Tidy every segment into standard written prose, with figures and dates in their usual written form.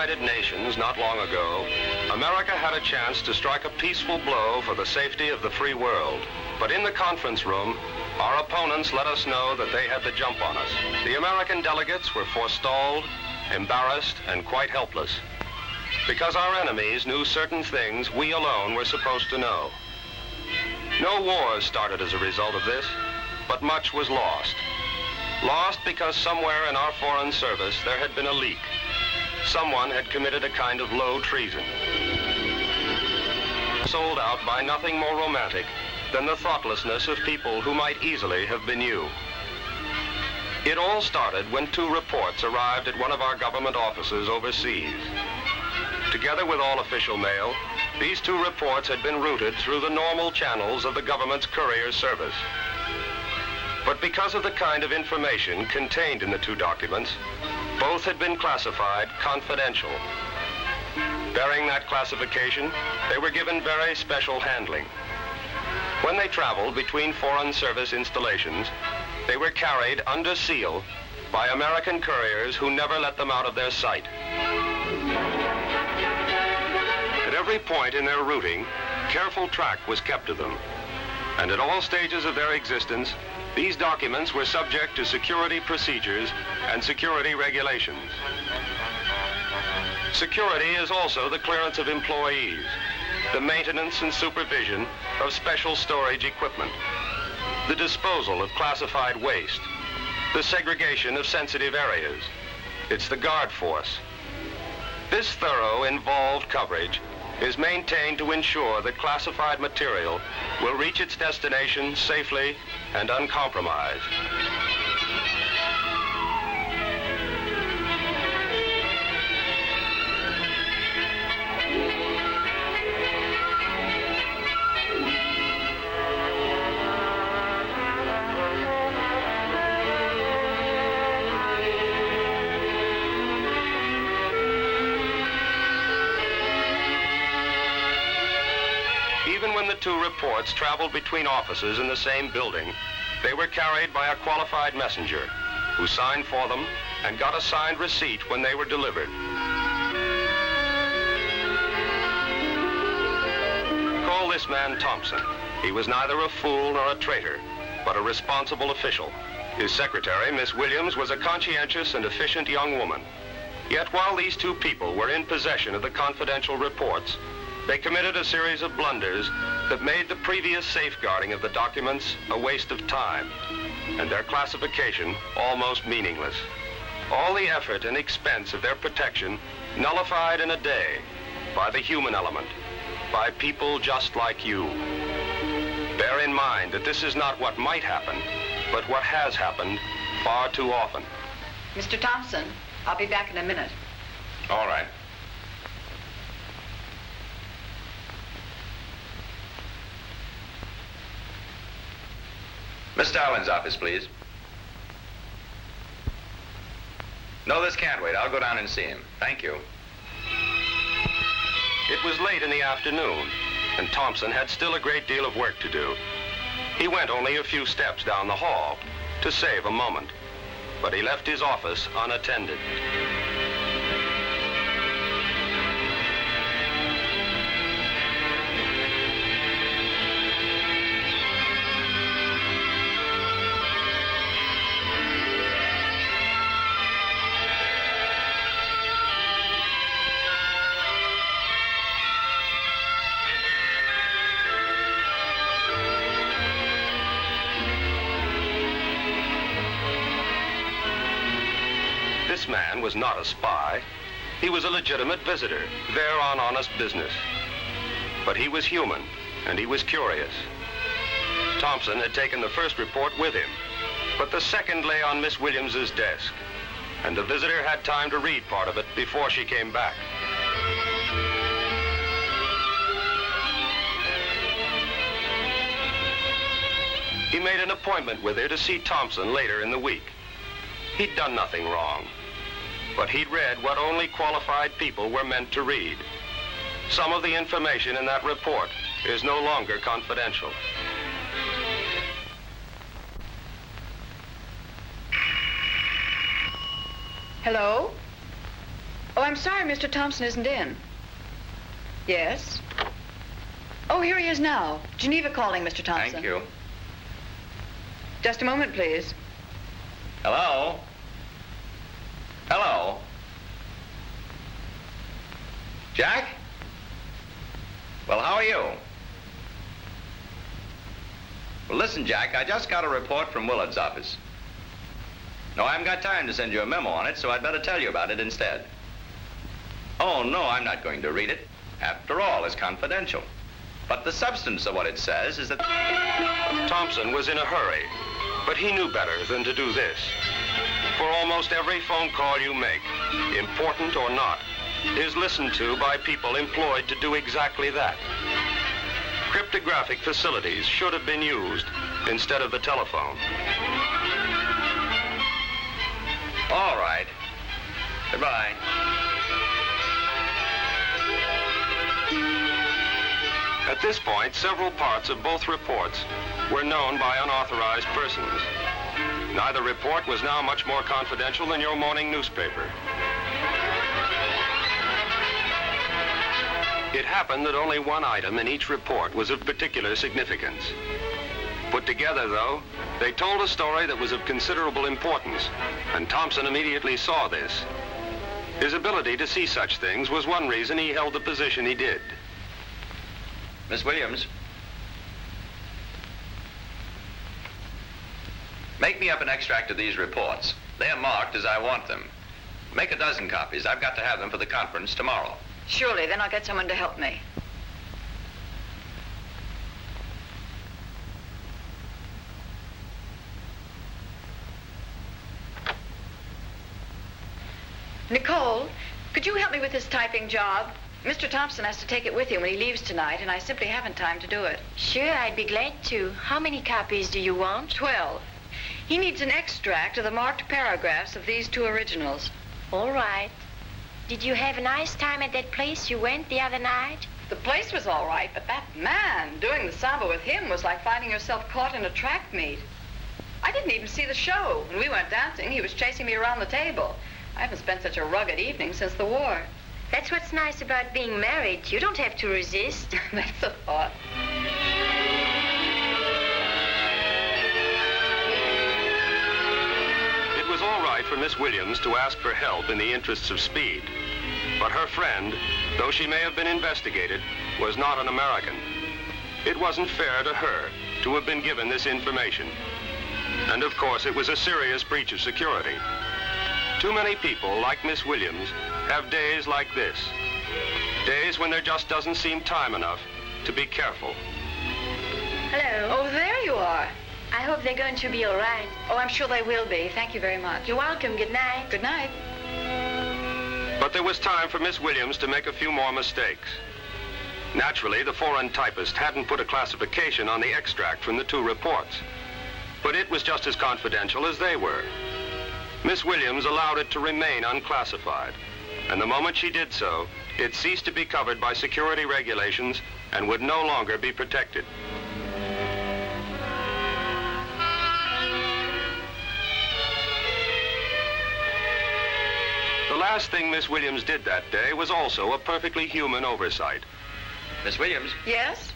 United Nations not long ago, America had a chance to strike a peaceful blow for the safety of the free world. But in the conference room, our opponents let us know that they had the jump on us. The American delegates were forestalled, embarrassed, and quite helpless. Because our enemies knew certain things we alone were supposed to know. No wars started as a result of this, but much was lost. Lost because somewhere in our foreign service there had been a leak. Someone had committed a kind of low treason. Sold out by nothing more romantic than the thoughtlessness of people who might easily have been you. It all started when 2 reports arrived at one of our government offices overseas. Together with all official mail, these 2 reports had been routed through the normal channels of the government's courier service. But because of the kind of information contained in the 2 documents, both had been classified confidential. Bearing that classification, they were given very special handling. When they traveled between foreign service installations, they were carried under seal by American couriers who never let them out of their sight. At every point in their routing, careful track was kept of them. And at all stages of their existence, these documents were subject to security procedures and security regulations. Security is also the clearance of employees, the maintenance and supervision of special storage equipment, the disposal of classified waste, the segregation of sensitive areas. It's the guard force. This thorough, involved coverage is maintained to ensure that classified material will reach its destination safely and uncompromised. Even when the 2 reports traveled between offices in the same building, they were carried by a qualified messenger who signed for them and got a signed receipt when they were delivered. Call this man Thompson. He was neither a fool nor a traitor, but a responsible official. His secretary, Miss Williams, was a conscientious and efficient young woman. Yet while these 2 people were in possession of the confidential reports, they committed a series of blunders that made the previous safeguarding of the documents a waste of time, and their classification almost meaningless. All the effort and expense of their protection nullified in a day by the human element, by people just like you. Bear in mind that this is not what might happen, but what has happened far too often. Mr. Thompson, I'll be back in a minute. All right. Miss Starlin's office, please. No, this can't wait. I'll go down and see him. Thank you. It was late in the afternoon, and Thompson had still a great deal of work to do. He went only a few steps down the hall to save a moment, but he left his office unattended. This man was not a spy. He was a legitimate visitor, there on honest business. But he was human, and he was curious. Thompson had taken the first report with him, but the second lay on Miss Williams's desk, and the visitor had time to read part of it before she came back. He made an appointment with her to see Thompson later in the week. He'd done nothing wrong, but he'd read what only qualified people were meant to read. Some of the information in that report is no longer confidential. Hello? Oh, I'm sorry Mr. Thompson isn't in. Yes? Oh, here he is now. Geneva calling, Mr. Thompson. Thank you. Just a moment, please. Hello? Hello? Jack? Well, how are you? Well, listen, Jack, I just got a report from Willard's office. No, I haven't got time to send you a memo on it, so I'd better tell you about it instead. Oh, no, I'm not going to read it. After all, it's confidential. But the substance of what it says is that... Thompson was in a hurry, but he knew better than to do this. For almost every phone call you make, important or not, is listened to by people employed to do exactly that. Cryptographic facilities should have been used instead of the telephone. All right. Goodbye. At this point, several parts of both reports were known by unauthorized persons. Neither report was now much more confidential than your morning newspaper. It happened that only one item in each report was of particular significance. Put together, though, they told a story that was of considerable importance, and Thompson immediately saw this. His ability to see such things was one reason he held the position he did. Miss Williams. Make me up an extract of these reports. They are marked as I want them. Make a dozen copies. I've got to have them for the conference tomorrow. Surely, then I'll get someone to help me. Nicole, could you help me with this typing job? Mr. Thompson has to take it with him when he leaves tonight, and I simply haven't time to do it. Sure, I'd be glad to. How many copies do you want? 12. He needs an extract of the marked paragraphs of these two originals. All right. Did you have a nice time at that place you went the other night? The place was all right, but that man doing the samba with him was like finding yourself caught in a track meet. I didn't even see the show. When we went dancing, he was chasing me around the table. I haven't spent such a rugged evening since the war. That's what's nice about being married. You don't have to resist. That's a thought. It was all right for Miss Williams to ask for help in the interests of speed. But her friend, though she may have been investigated, was not an American. It wasn't fair to her to have been given this information. And of course, it was a serious breach of security. Too many people, like Miss Williams, have days like this. Days when there just doesn't seem time enough to be careful. Hello. Oh, there you are. I hope they're going to be all right. Oh, I'm sure they will be. Thank you very much. You're welcome. Good night. Good night. But there was time for Miss Williams to make a few more mistakes. Naturally, the foreign typist hadn't put a classification on the extract from the two reports. But it was just as confidential as they were. Miss Williams allowed it to remain unclassified. And the moment she did so, it ceased to be covered by security regulations and would no longer be protected. The last thing Miss Williams did that day was also a perfectly human oversight. Miss Williams, Yes?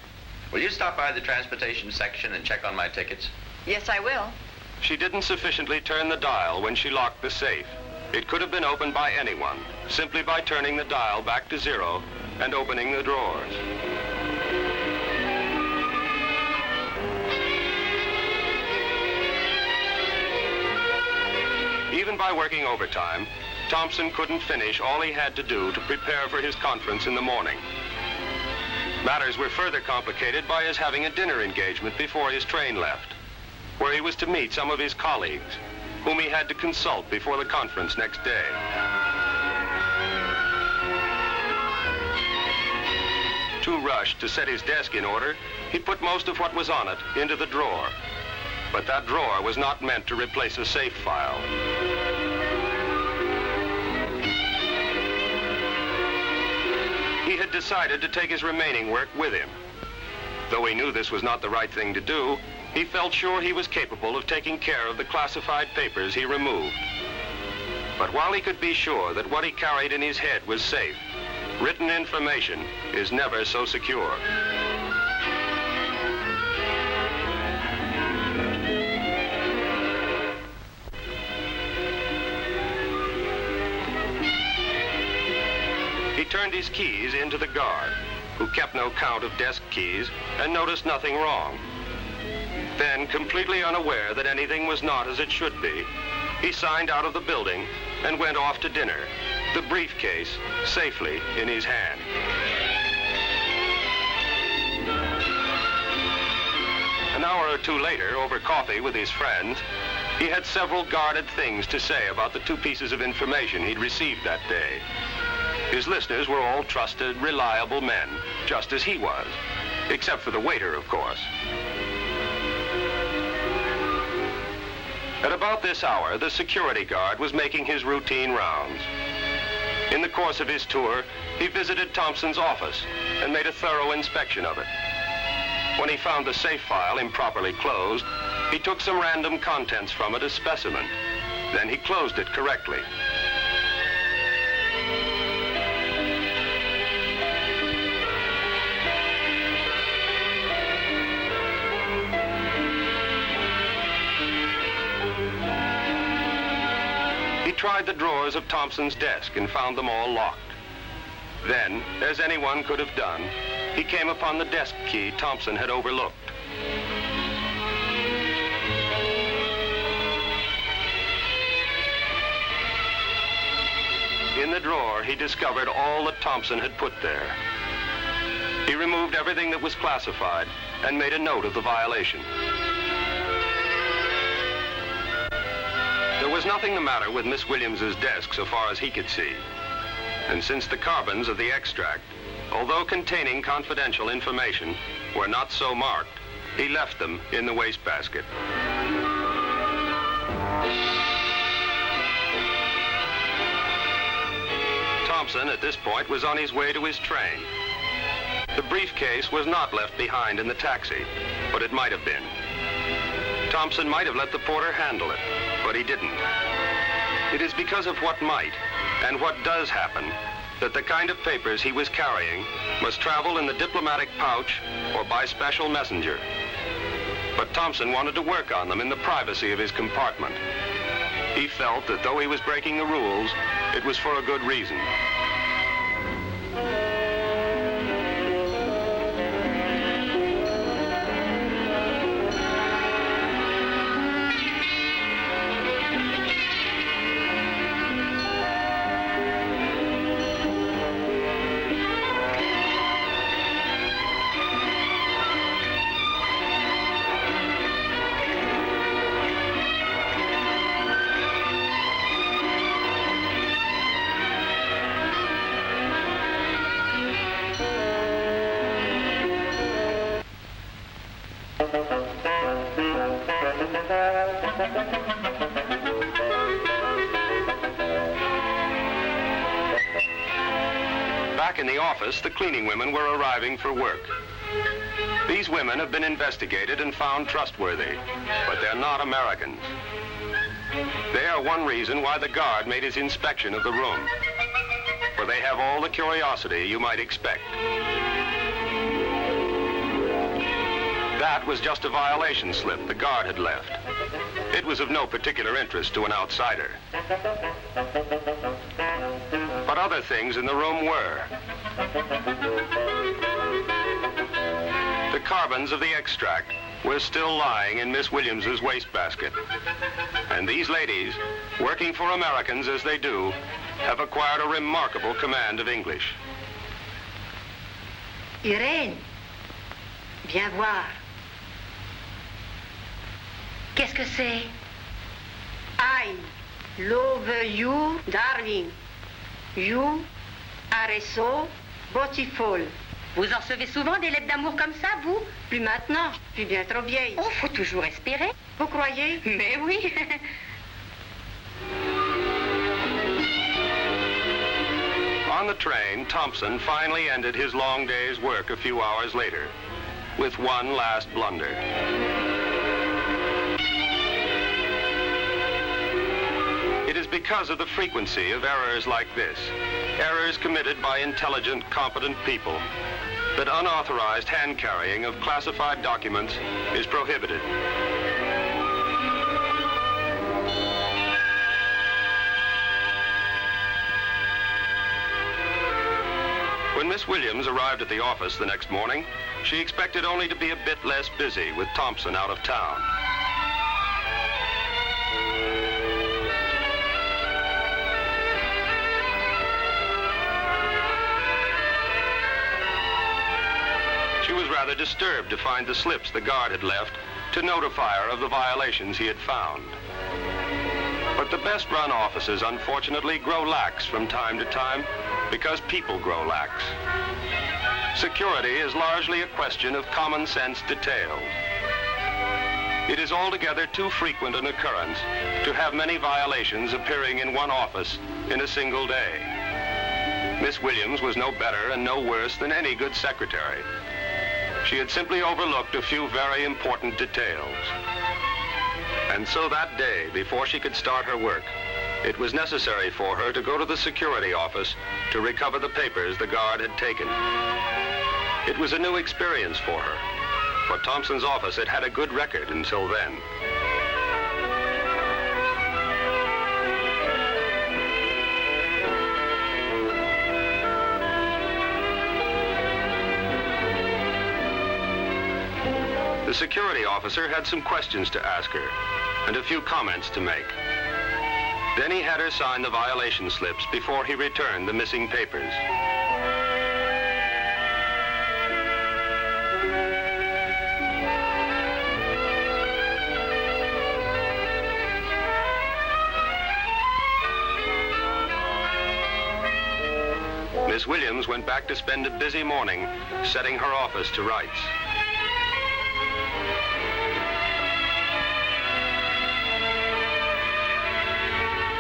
will you stop by the transportation section and check on my tickets? Yes, I will. She didn't sufficiently turn the dial when she locked the safe. It could have been opened by anyone, simply by turning the dial back to 0 and opening the drawers. Even by working overtime, Thompson couldn't finish all he had to do to prepare for his conference in the morning. Matters were further complicated by his having a dinner engagement before his train left, where he was to meet some of his colleagues, whom he had to consult before the conference next day. Too rushed to set his desk in order, he put most of what was on it into the drawer. But that drawer was not meant to replace a safe file. He had decided to take his remaining work with him. Though he knew this was not the right thing to do, he felt sure he was capable of taking care of the classified papers he removed. But while he could be sure that what he carried in his head was safe, written information is never so secure. He turned his keys into the guard, who kept no count of desk keys and noticed nothing wrong. Then, completely unaware that anything was not as it should be, he signed out of the building and went off to dinner, the briefcase safely in his hand. An hour or two later, over coffee with his friends, he had several guarded things to say about the 2 pieces of information he'd received that day. His listeners were all trusted, reliable men, just as he was, except for the waiter, of course. At about this hour, the security guard was making his routine rounds. In the course of his tour, he visited Thompson's office and made a thorough inspection of it. When he found the safe file improperly closed, he took some random contents from it as specimen. Then he closed it correctly. He tried the drawers of Thompson's desk and found them all locked. Then, as anyone could have done, he came upon the desk key Thompson had overlooked. In the drawer, he discovered all that Thompson had put there. He removed everything that was classified and made a note of the violation. There was nothing the matter with Miss Williams's desk so far as he could see. And since the carbons of the extract, although containing confidential information, were not so marked, he left them in the wastebasket. Thompson, at this point, was on his way to his train. The briefcase was not left behind in the taxi, but it might have been. Thompson might have let the porter handle it, but he didn't. It is because of what might and what does happen that the kind of papers he was carrying must travel in the diplomatic pouch or by special messenger. But Thompson wanted to work on them in the privacy of his compartment. He felt that though he was breaking the rules, it was for a good reason. Back in the office, the cleaning women were arriving for work. These women have been investigated and found trustworthy, but they're not Americans. They are one reason why the guard made his inspection of the room, for they have all the curiosity you might expect. That was just a violation slip the guard had left. It was of no particular interest to an outsider. But other things in the room were. The carbons of the extract were still lying in Miss Williams's wastebasket. And these ladies, working for Americans as they do, have acquired a remarkable command of English. Irène, viens voir. Qu'est-ce que c'est? I love you, darling. You are so beautiful. Vous en recevez souvent des lettres d'amour comme ça, vous? Plus maintenant, je suis bien trop vieille. Oh, faut toujours espérer. Vous croyez? Mais oui. On the train, Thompson finally ended his long day's work a few hours later with one last blunder. It has because of the frequency of errors like this, errors committed by intelligent, competent people, that unauthorized hand carrying of classified documents is prohibited. When Miss Williams arrived at the office the next morning, she expected only to be a bit less busy with Thompson out of town. She was rather disturbed to find the slips the guard had left to notify her of the violations he had found. But the best-run offices, unfortunately, grow lax from time to time because people grow lax. Security is largely a question of common sense details. It is altogether too frequent an occurrence to have many violations appearing in one office in a single day. Miss Williams was no better and no worse than any good secretary. She had simply overlooked a few very important details. And so that day, before she could start her work, it was necessary for her to go to the security office to recover the papers the guard had taken. It was a new experience for her, for Thompson's office had had a good record until then. The security officer had some questions to ask her and a few comments to make. Then he had her sign the violation slips before he returned the missing papers. Miss Williams went back to spend a busy morning setting her office to rights.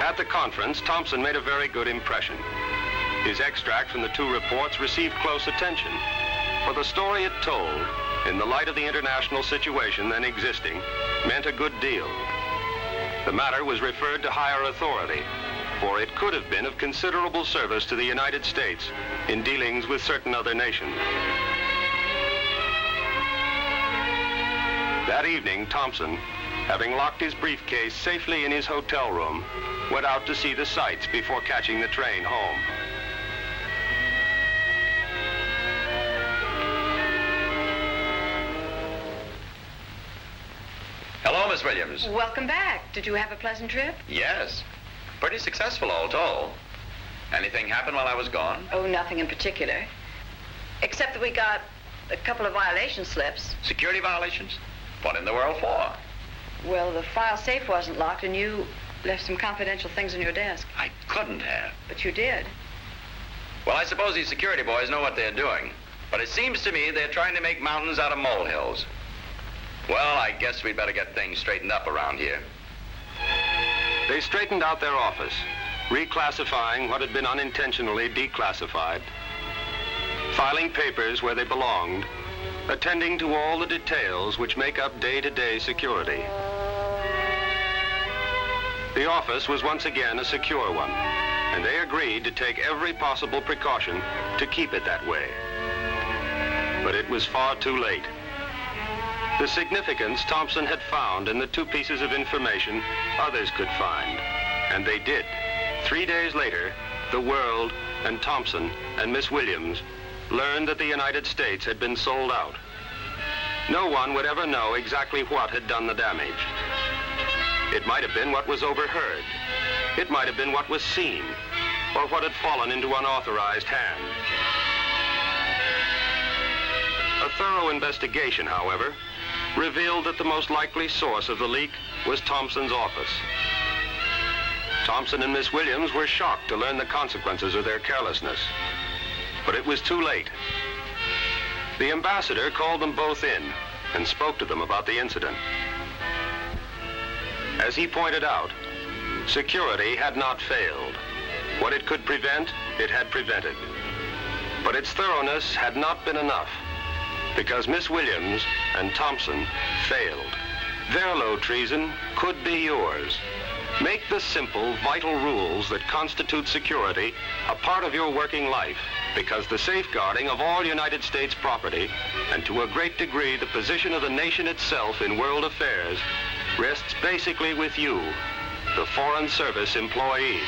At the conference, Thompson made a very good impression. His extract from the two reports received close attention, for the story it told, in the light of the international situation then existing, meant a good deal. The matter was referred to higher authority, for it could have been of considerable service to the United States in dealings with certain other nations. That evening, Thompson, having locked his briefcase safely in his hotel room, went out to see the sights before catching the train home. Hello, Miss Williams. Welcome back. Did you have a pleasant trip? Yes. Pretty successful, all told. Anything happen while I was gone? Oh, nothing in particular. Except that we got a couple of violation slips. Security violations? What in the world for? Well, the file safe wasn't locked, and you left some confidential things on your desk. I couldn't have. But you did. Well, I suppose these security boys know what they're doing. But it seems to me they're trying to make mountains out of molehills. Well, I guess we'd better get things straightened up around here. They straightened out their office, reclassifying what had been unintentionally declassified, filing papers where they belonged, attending to all the details which make up day-to-day security. The office was once again a secure one, and they agreed to take every possible precaution to keep it that way. But it was far too late. The significance Thompson had found in the two pieces of information others could find, and they did. 3 days later, the world and Thompson and Miss Williams learned that the United States had been sold out. No one would ever know exactly what had done the damage. It might have been what was overheard. It might have been what was seen, or what had fallen into unauthorized hands. A thorough investigation, however, revealed that the most likely source of the leak was Thompson's office. Thompson and Miss Williams were shocked to learn the consequences of their carelessness. But it was too late. The ambassador called them both in and spoke to them about the incident. As he pointed out, security had not failed. What it could prevent, it had prevented. But its thoroughness had not been enough, because Miss Williams and Thompson failed. their low treason could be yours. Make the simple, vital rules that constitute security a part of your working life, because the safeguarding of all United States property, and to a great degree the position of the nation itself in world affairs, rests basically with you, the Foreign Service employee.